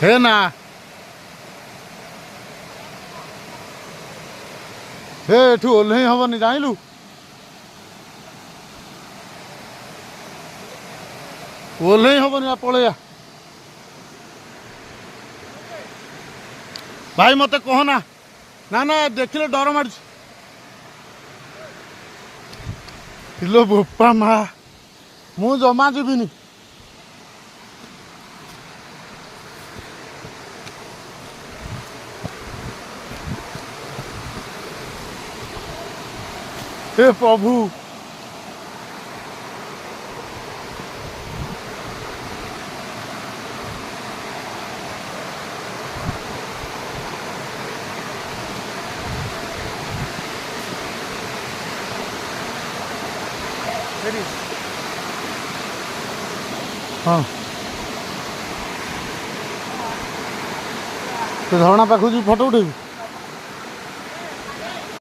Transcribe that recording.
हे ना हे एठू ओह्लै हेबनी जाइलु ओह्लै हेबनी पलैया भाई मत कहना ना ना देखिले डर मार किलो बोपा मा मु जमा जीविनी हे प्रभु हाँ तो झरणा पाखु जी फोटो उठेबी